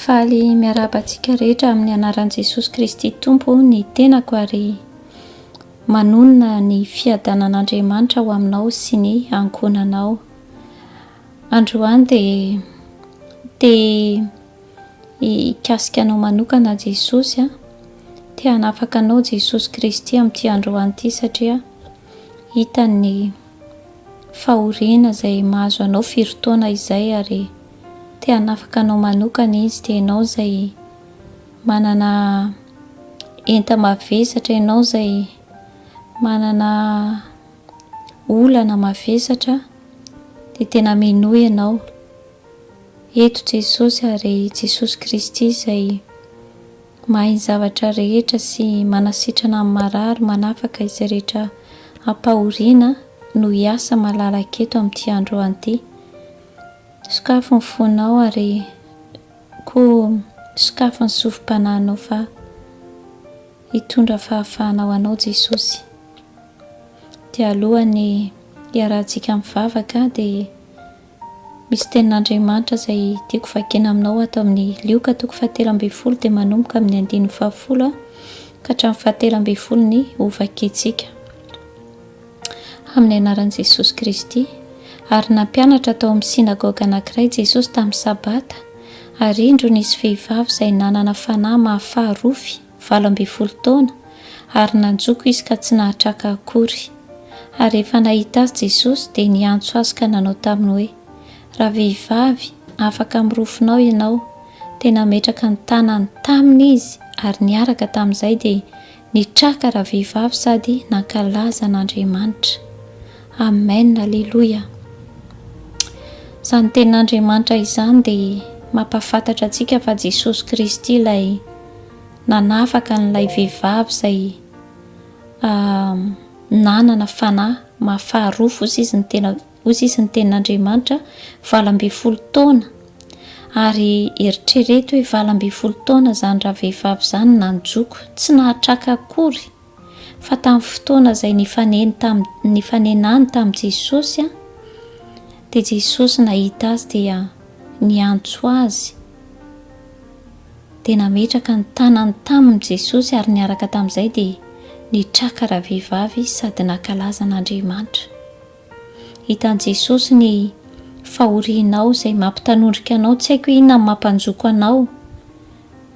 Faly miarabantsika rehetra amin'ny anaran'i Jesosy Kristy Tompo ny tenako ary manonona ny fiadanan'Andriamanitra ho aminao sy ny ankonanao. Androany dia ikasika anao manokana Jesosy dia hanafaka anao Jesosy Kristy amin'ity androany ity satria hitany fahoriana izay mahazo anao firotoana izay ary dia hanafaka anao manokana izy dia ianao izay manana enta-mavesatra, ianao izay manana olana mavesatra dia tena minoy ianao. Eto Jesosy ary Jesosy Kristy izay mahay zavatra rehetra sy manasitrana amin'ny marary, manafaka izay rehetra ampahoriana no hiasa malalaka eto amin'ity androany ity. Sokafo ny fonao ary koa sokafo ny sofim-panahinao fa hitondra fahafahana ho anao Jesosy. Dia alohany hiarahantsika amin'ny vavaka dia misy tenin'Andriamanitra izay tiako vakena aminao atao amin'ny Lioka 7:10 dia manomboka amin'ny 9:10 ka hatramin'ny 7:10 ny hovakentsika. Amin'ny anaran'i Jesosy Kristy. Ary nampianatra tao amin'ny sinagoga anankiray Jesosy tamin'ny sabata ary indro nisy vehivavy izay nanana fanahy mahafaharofy 12 taona ary nanjoko izy ka tsy nahatraka akory. Ary rehefa nahita azy Jesosy dia niantso azy ka nanao taminy hoe: ravehivavy, afaka mirofinao ianao. Dia nametraka ny tanany taminy izy ary niaraka tamin'izay dia nitraka ravehivavy sady nankalaza n'Andriamanitra. Amena, alleluia. Izany tenin'Andriamanitra izany dia mampahafantatra antsika fa Jesosy Kristy ilay nanafaka an'ilay vehivavy izay nanana fanahy mahafaharofo hozy izy ny tenin'Andriamanitra 12 taona ary eritrereto hoe 12 taona izany ravehivavy izany nanjoko tsy nahatraka akory fa tamin'ny fotoana izay nifanenany tamin'i Jesosy dia Jesosy nahita azy dia niantso azy dia nametraka ny tanany taminy Jesosy ary niaraka tamin'izay dia nitraka ravehivavy sady nankalaza n'Andriamanitra. Hitan'i Jesosy ny fahorianao izay mampitanondrika anao, tsy haiko hoe inona mampanjoko anao,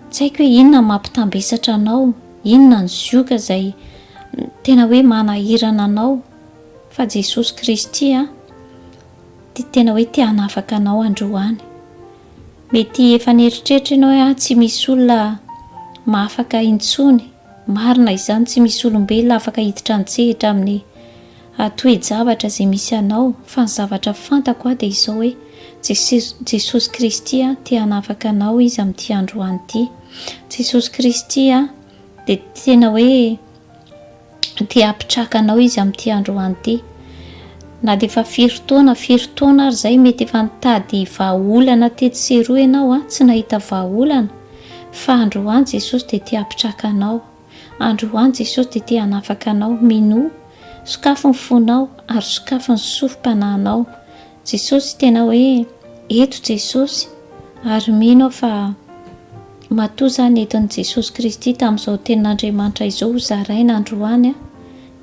tsy haiko hoe inona mampitambesatra anao, inona ny zioka izay tena hoe manahirana anao, fa Jesosy Kristy dia tena hoe tia hanafaka anao androany. Mety efa nieritreritra ianao hoe tsy misy olona mahafaka intsony, marina izany, tsy misy olombelona afaka hiditra antsehatra amin'ny toe-javatra izay misy anao, fa ny zavatra fantako dia izao hoe Jesosy Kristy tia hanafaka anao izy amin'ity androany ity. Jesosy Kristy dia tena hoe tia hampitraka anao izy amin'ity androany ity. Na dia efa firotoana ary izay mety efa nitady vahaolana teto sy eroa ianao tsy nahita vahaolana, fa androany Jesosy dia tia hampitraka anao. Androany Jesosy dia tia hanafaka anao, mino sokafo ny fonao ary sokafo ny sofim-panahinao. Jesosy tena hoe eto Jesosy ary mino fa matoa izany eton'i Jesosy Kristy tamin'izao tenin'Andriamanitra izao ho zaraina androany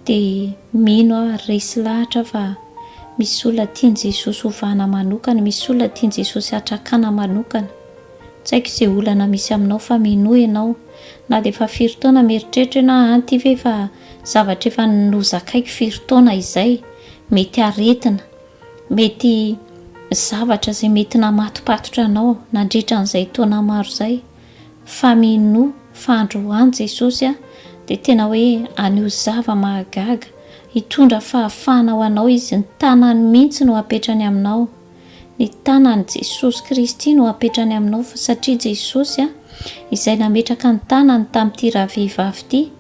dia mino ary resy lahatra fa misy olona tian'i Jesosy hovana manokana, misy olona tian'i Jesosy hatrakana manokana. Tsy haiko izay olana misy aminao fa mino ianao. Na dia efa firotoana mieritreritra ianao anty ve fa zavatra efa nozakaiko firotoana izay, mety aretina, mety zavatra izay mety namatopatotra anao nandritra an'izay taona maro izay, fa mino fa androany Jesosy dia tena hoe anio zava mahagaga, hitondra fahafahana ho anao izy. Ny tanany mihitsy no apetrany aminao, ny tanany Jesosy Kristy no apetrany aminao, fa satria Jesosy izay nametraka ny tanany tamin'ity ravehivavy ity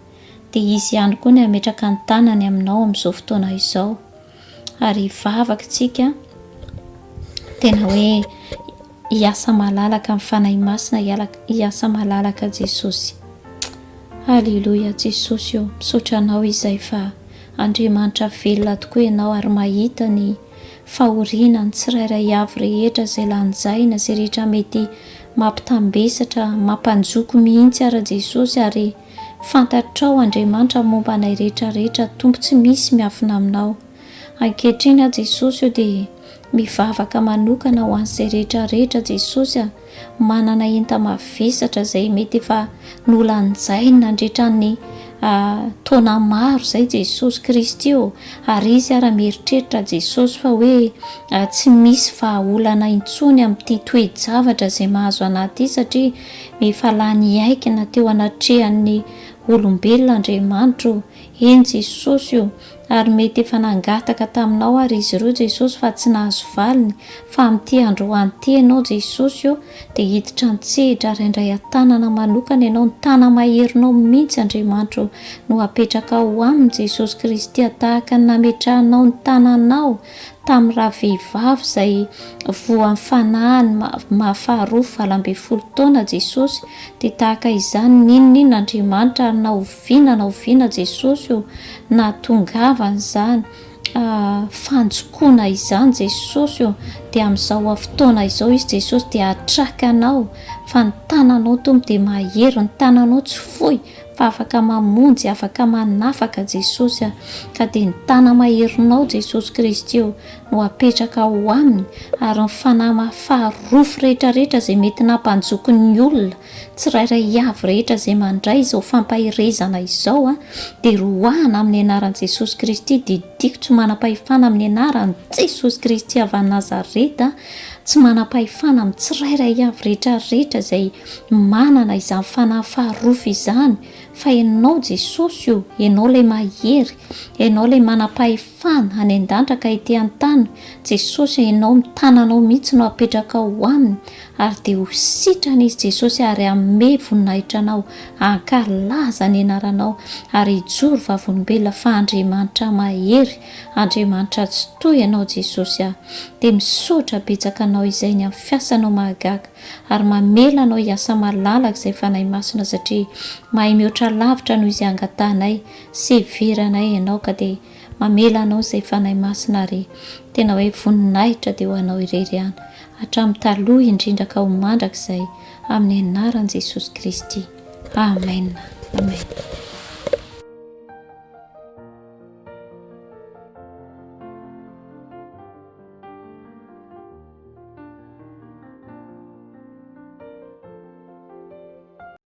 dia izy ihany koa ny ametraka ny tanany aminao amin'izao fotoana izao. Ary vavaka tsika tena hoe hiasa malalaka amin'ny fanahy masina, hiasa malalaka Jesosy. Halleluia. Jesosy misaotra anao izay fa Andriamanitra velona tokoa ianao ary mahita ny fahoriana ny tsirairay avy rehetra izay lanjaina, izay rehetra mety mampitambesatra mampanjoko mihitsy ara Jesosy ary fantatrao Andriamanitra momba anay rehetrarehetra tompo tsy misy miafina aminao. Ankehitriny a Jesosy io dia mivavaka manokana ho an'izay rehetrarehetra Jesosy manana enta mavesatra izay mety efa nolanjainy nandritra ny taona maro izay Jesosy Kristy io, ary izy ara mieritreritra Jesosy fa hoe tsy misy vahaolana intsony amin'ity toe-javatra izay mahazo anaty izy satria efa lany aikina teo anatrehan'ny olombelona Andriamanitra eny Jesosy io, ary mety efa nangataka taminao ary izy ireo Jesosy fa tsy nahazo valiny, fa amin'ity androany ity ianao Jesosy io dia hiditra an-tsehatra ary indray an-tanana manokana ianao, ny tana maherinao mihitsy Andriamanitra no apetraka ao aminy Jesosy Kristy tahaka ny nametrahanao ny tananao tamin'ny ravehivavy izay voan'ny fanahany mahafaharoa 20 taona Jesosy, dia tahaka izany ninona Andriamanitra ary naoviana Jesosy io natongavany izany fanjokoana izany Jesosy io, dia amin'izao fotoana izao izy Jesosy dia atrakanao fa ny tananao tompo dia mahery, ny tananao tsy fohy fa afaka mamonjy, afaka manafaka Jesosy ka dia ny tana maherinao Jesosy Kristy io no apetraka ao aminy, ary ny fanahy mahafaharofo rehetrarehetra izay mety nampanjoko ny olona tsirairay avy rehetra izay mandray izao fampahirezana izao dia roahana amin'ny anaran'i Jesosy Kristy. Didiko tsy manam-pahefana amin'ny anaran'i Jesosy Kristy avy Nazareta, tsy manam-pahefana amin'ny tsirairay avy rehetrarehetra izay manana izany fanahy faharofo izany, fa ianao Jesosy io, ianao ilay mahery, ianao ilay manam-pahefana any an-danitra ka ety an-tany Jesosy, ianao mitananao mihitsy no apetraka ao aminy, ary dia ho sitrana izy Jesosy ary ame voninahitra anao, ankalaza ny anaranao ary hijoro vavolombelona fa Andriamanitra mahery, Andriamanitra tsy toy ianao Jesosy dia misaotra betsaka anao izay ny amin'ny fiasanao mahagaga, ary mamela anao hiasa malalaka izay fanahy masina satria mahay mihoatra lavitra noho izy angatanay, severanay ianao ka dia mamela anao izay fanahy masina ary tena hoe voninahitra dia ho anao irery ihany hatramin'ny taloha indrindra ka ho mandraka izay amin'ny anaran'i Jesosy Kristy. Amena. Amen.